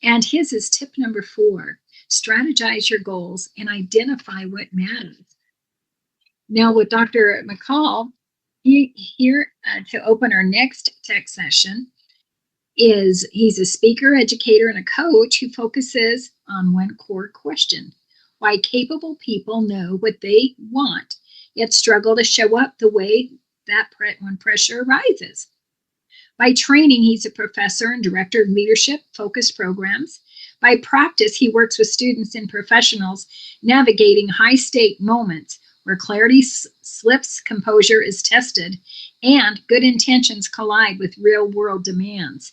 And his is tip number 4: strategize your goals and identify what matters. Now, with Dr. McCall, here to open our next tech session, he's a speaker, educator, and a coach who focuses on one core question: why capable people know what they want, yet struggle to show up the way that when pressure arises. By training, he's a professor and director of leadership-focused programs. By practice, he works with students and professionals navigating high-stake moments where clarity slips, composure is tested, and good intentions collide with real-world demands.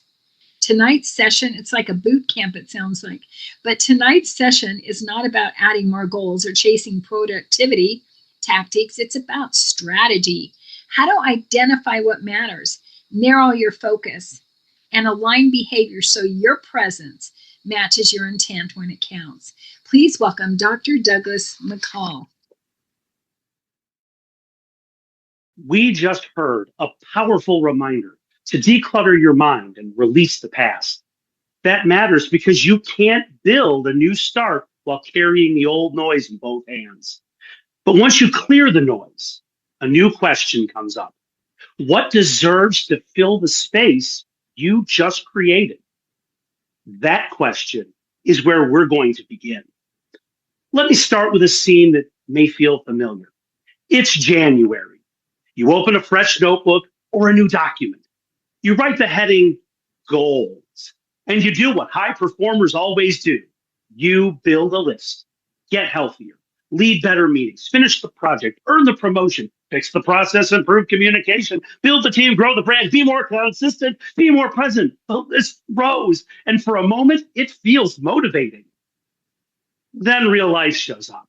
Tonight's session, it's like a boot camp, it sounds like, but tonight's session is not about adding more goals or chasing productivity tactics. It's about strategy, how to identify what matters, narrow your focus, and align behavior so your presence matches your intent when it counts. Please welcome Dr. Douglas McCall. We just heard a powerful reminder to declutter your mind and release the past. That matters because you can't build a new start while carrying the old noise in both hands. But once you clear the noise, a new question comes up. What deserves to fill the space you just created? That question is where we're going to begin. Let me start with a scene that may feel familiar. It's January. You open a fresh notebook or a new document. You write the heading goals, and you do what high performers always do. You build a list, get healthier, lead better meetings, finish the project, earn the promotion, fix the process, improve communication, build the team, grow the brand, be more consistent, be more present. The list grows, and for a moment, it feels motivating. Then real life shows up.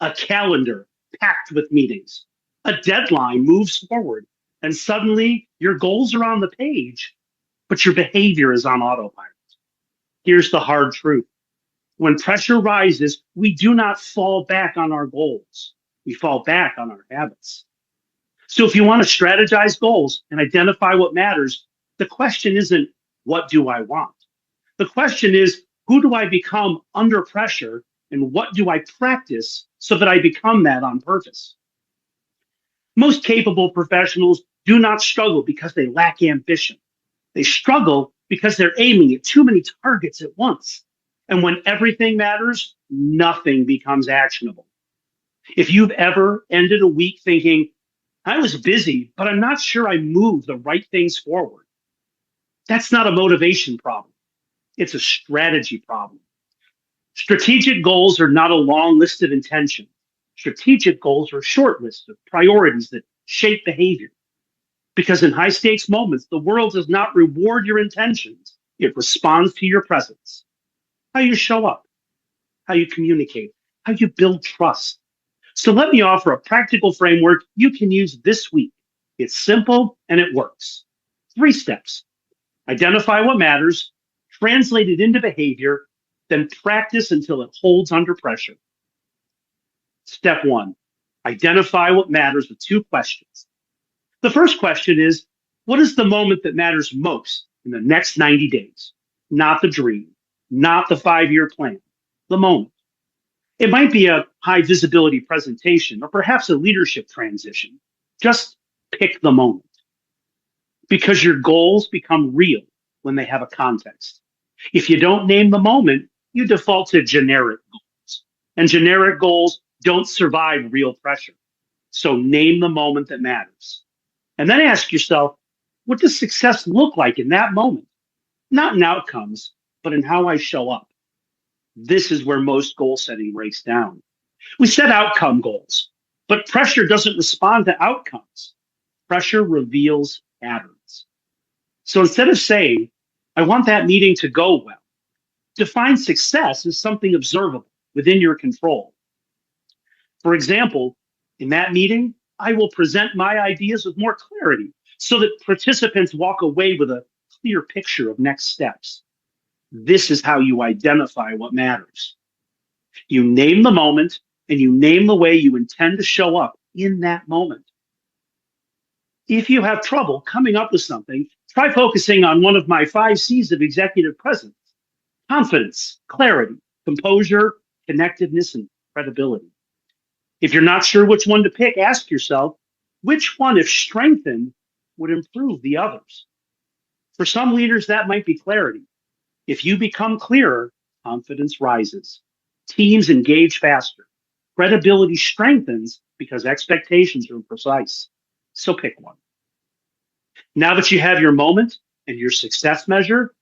A calendar packed with meetings. A deadline moves forward, and suddenly your goals are on the page, but your behavior is on autopilot. Here's the hard truth. When pressure rises, we do not fall back on our goals. We fall back on our habits. So if you want to strategize goals and identify what matters, the question isn't, what do I want? The question is, who do I become under pressure, and what do I practice so that I become that on purpose? Most capable professionals do not struggle because they lack ambition. They struggle because they're aiming at too many targets at once. And when everything matters, nothing becomes actionable. If you've ever ended a week thinking, I was busy, but I'm not sure I moved the right things forward, that's not a motivation problem. It's a strategy problem. Strategic goals are not a long list of intentions. Strategic goals are a short list of priorities that shape behavior. Because in high stakes moments, the world does not reward your intentions. It responds to your presence. How you show up, how you communicate, how you build trust. So let me offer a practical framework you can use this week. It's simple and it works. 3 steps. Identify what matters, translate it into behavior, then practice until it holds under pressure. Step 1, identify what matters with 2 questions. The first question is, what is the moment that matters most in the next 90 days? Not the dream, not the 5-year plan, the moment. It might be a high visibility presentation or perhaps a leadership transition. Just pick the moment. Because your goals become real when they have a context. If you don't name the moment, you default to generic goals. And generic goals don't survive real pressure. So name the moment that matters. And then ask yourself, what does success look like in that moment? Not in outcomes, but in how I show up. This is where most goal setting breaks down. We set outcome goals, but pressure doesn't respond to outcomes. Pressure reveals patterns. So instead of saying, I want that meeting to go well, define success as something observable within your control. For example, in that meeting, I will present my ideas with more clarity so that participants walk away with a clear picture of next steps. This is how you identify what matters. You name the moment and you name the way you intend to show up in that moment. If you have trouble coming up with something, try focusing on one of my 5 C's of executive presence. Confidence, clarity, composure, connectedness, and credibility. If you're not sure which one to pick, ask yourself, which one, if strengthened, would improve the others? For some leaders, that might be clarity. If you become clearer, confidence rises. Teams engage faster. Credibility strengthens because expectations are precise. So pick one. Now that you have your moment and your success measure,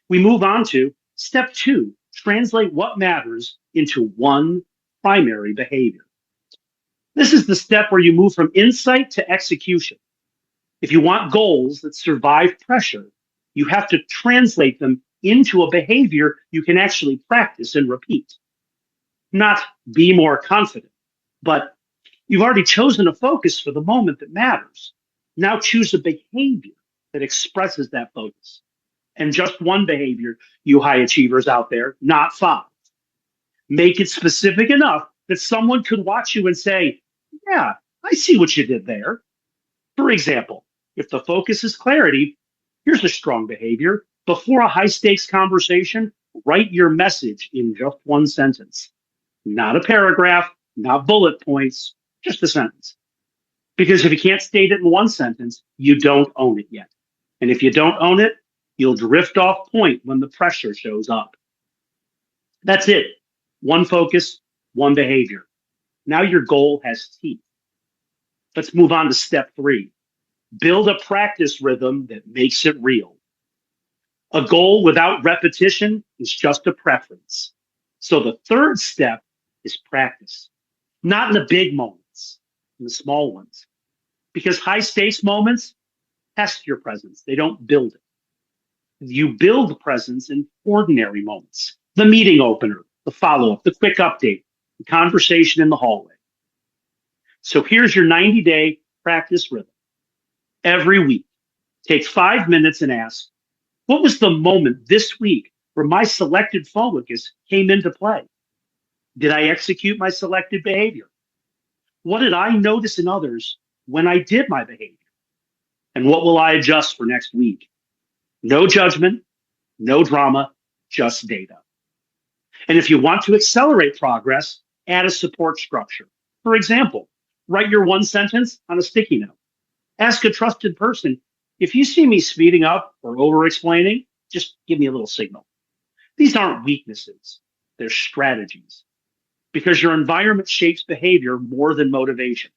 we move on to step 2, translate what matters into one primary behavior. This is the step where you move from insight to execution. If you want goals that survive pressure, you have to translate them into a behavior you can actually practice and repeat. Not be more confident, but you've already chosen a focus for the moment that matters. Now choose a behavior that expresses that focus. And just one behavior, you high achievers out there, not 5. Make it specific enough that someone could watch you and say, yeah, I see what you did there. For example, if the focus is clarity, here's a strong behavior. Before a high stakes conversation, write your message in just one sentence. Not a paragraph, not bullet points, just a sentence. Because if you can't state it in one sentence, you don't own it yet. And if you don't own it, you'll drift off point when the pressure shows up. That's it. One focus, one behavior. Now your goal has teeth. Let's move on to step 3. Build a practice rhythm that makes it real. A goal without repetition is just a preference. So the third step is practice. Not in the big moments, in the small ones. Because high stakes moments test your presence. They don't build it. You build presence in ordinary moments. The meeting opener, the follow-up, the quick update, the conversation in the hallway. So here's your 90-day practice rhythm. Every week, take 5 minutes and ask, what was the moment this week where my selected focus came into play? Did I execute my selected behavior? What did I notice in others when I did my behavior? And what will I adjust for next week? No judgment, no drama, just data. And if you want to accelerate progress, add a support structure. For example, write your one sentence on a sticky note. Ask a trusted person, if you see me speeding up or over-explaining, just give me a little signal. These aren't weaknesses, they're strategies. Because your environment shapes behavior more than motivation.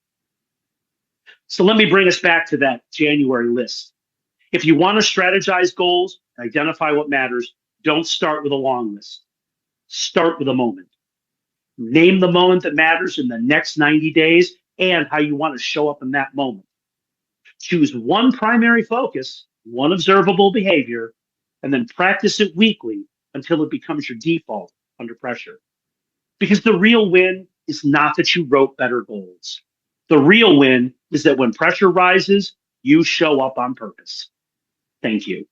So let me bring us back to that January list. If you want to strategize goals, identify what matters, don't start with a long list. Start with a moment. Name the moment that matters in the next 90 days and how you want to show up in that moment. Choose one primary focus, one observable behavior, and then practice it weekly until it becomes your default under pressure. Because the real win is not that you wrote better goals. The real win is that when pressure rises, you show up on purpose. Thank you.